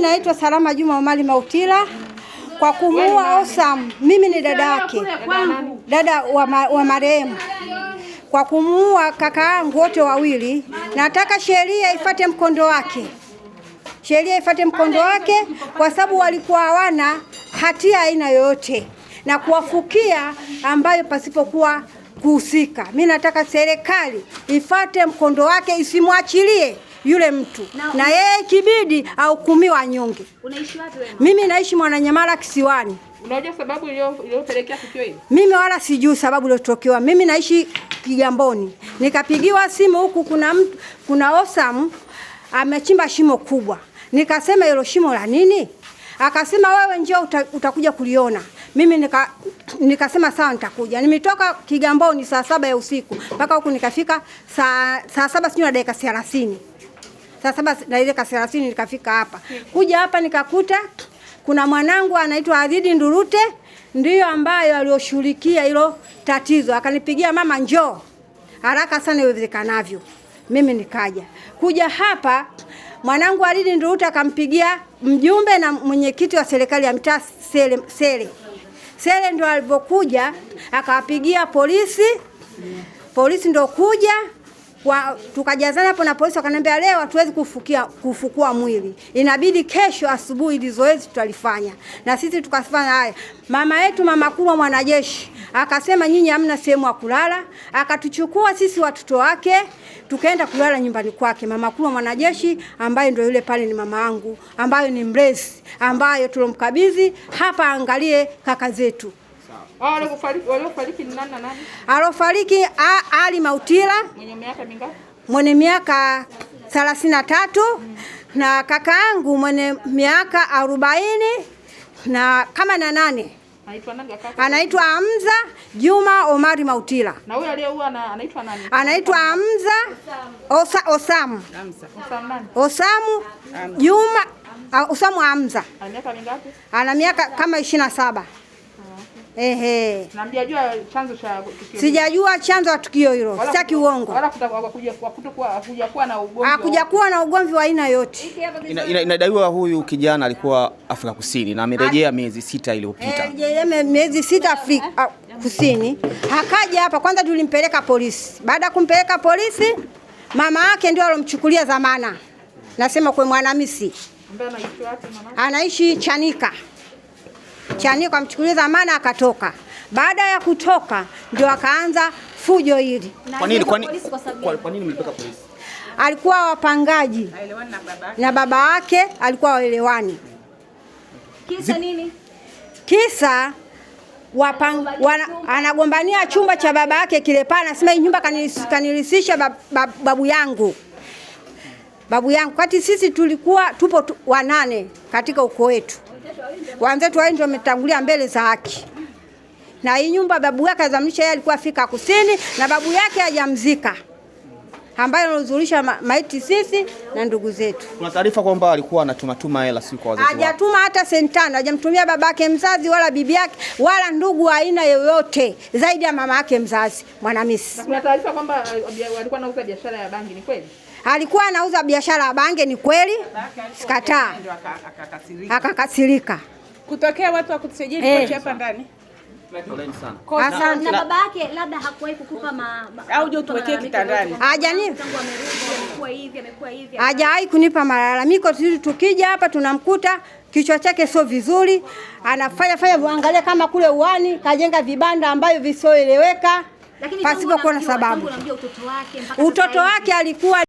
naitwa Salama Juma Omari Mautila. Kwa kumuua Osam, mimi ni dada yake, dada wa marehemu. Kwa kumuua kaka yangu wote wawili, nataka sheria ifuate mkondo wake. Sheria ifuate mkondo wake kwa sababu walikuwa hawana hatia aina yoyote na kuwafukia ambayo pasipokuwa kuhusika. Mimi nataka serikali ifuate mkondo wake, isimwachilie yule mtu na yeye kibidi ahukumiwa nyonge. Unaishi wapi wewe? Mimi naishi Mwananyamala Kisiwani. Unajua sababu iliyopelekea tukio hili? Mimi wala sijui sababu iliyotokewa. Mimi naishi Kigamboni. Nikapigiwa simu huku kuna Osam amechimba shimo kubwa. Nikasema hilo shimo la nini? Akasema wewe njoo utakuja kuliona. Mimi nikasema sawa nitakuja. Nimetoka Kigamboni saa 7 ya usiku mpaka huku nikafika saa 7 sijui na dakika 30. Saa 7 na ile dakika 30 nikafika hapa. Kuja hapa nikakuta kuna mwanangu anaitwa Adhidi Ndurute ndiyo ambayo alioshughulikia hilo tatizo. Akanipigia mama njoo haraka sana iwezekanavyo. Mimi nikaja. Kuja hapa mwanangu Adhidi Ndurute akampigia mjumbe na mwenyekiti wa serikali ya mtaa Sele ndio alipokuja akawapigia polisi. Polisi ndio kuja tukajazana hapo na polisi wakaniambia leo hatuwezi kufukua mwili. Inabidi kesho asubuhi ili zoezi tutalifanya. Na sisi tukafanya haya. Mama yetu Mama Kulwa mwanajeshi akasema nyinyi hamna sehemu ya kulala, akatuchukua sisi watoto wake tukaenda kulala nyumbani kwake. Mama Kulwa mwanajeshi ambaye ndio yule pale ni mama yangu, ambaye ni mlezi, ambaye tulomkabidhi hapa angalie kaka zetu. Waliofariki ni nani na nani? Alofariki Ali Mautila mwenye miaka mingapi? Mwenye miaka 33 na kaka yangu mwenye miaka 40 na kama na 8. Anaitwa nani kaka? Anaitwa Hamza Juma Omari Mautila. Na huyo aliyeua anaitwa nani? Anaitwa Hamza Osamu. Osam nani? Osamu Juma Osamu Hamza. Ana miaka mingapi? Ana miaka kama 27. Ehe. Na mjajua chanzo cha tukio? Sijajua chanzo cha tukio hilo. Sitaki uongo. Wala kuja na ugomvi. Hakuja kuwa na ugomvi wa aina yote. Inadaiwa huyu kijana alikuwa Afrika Kusini na amerejea miezi 6 iliyopita. Miezi 6 Afrika Kusini. Hakaja hapa kwanza tulimpeleka polisi. Baada ya kumpeleka polisi, mama yake ndio alomchukulia dhamana. Nasema kwa Mwanamisi. Ambaye anaishi wapi mama? Anaishi Chanika. Chanika amchukulia dhamana akatoka. Baada ya kutoka ndio akaanza fujo hili. Kwa nini mlipeleka polisi? Alikuwa wapangaji. Haelewani na baba yake alikuwa waelewani. Kisa nini? Kisa anagombania chumba cha baba yake kile pale, anasema hii nyumba kanilisisha babu yangu. Babu yangu kati sisi tulikuwa tupo wanane katika ukoo wetu. Wenzetu wao ndio wametangulia mbele za haki. Na hii nyumba babu yake azamlisha yeye alikuwa Afrika Kusini na babu yake hajamzika. Ambayo anazurisha maiti sisi na ndugu zetu. Kuna taarifa kwamba alikuwa anatuma hela siku kwa wazazi wake. Hajatuma hata sentano, hajamtumia babake mzazi wala bibi yake wala ndugu aina yoyote zaidi ya mama yake mzazi Mwanamisi. Kuna taarifa kwamba alikuwa anauza biashara ya bangi, ni kweli? Alikuwa anauza biashara ya bangi, ni kweli? Sikataa. Akakasirika. Kutokea watu wa kutusaidia ripoti hapa ndani. Asante. Na baba yake labda hakuwahi kukupa au je tuwekee kitandani? Amekuwa hivi. Hajawahi kunipa malalamiko. Tukija hapa tunamkuta kichwa chake sio vizuri. Anafanya muangalie kama kule uani kajenga vibanda ambavyo visioeleweka pasipo kuwa na sababu. Utoto wake alikuwa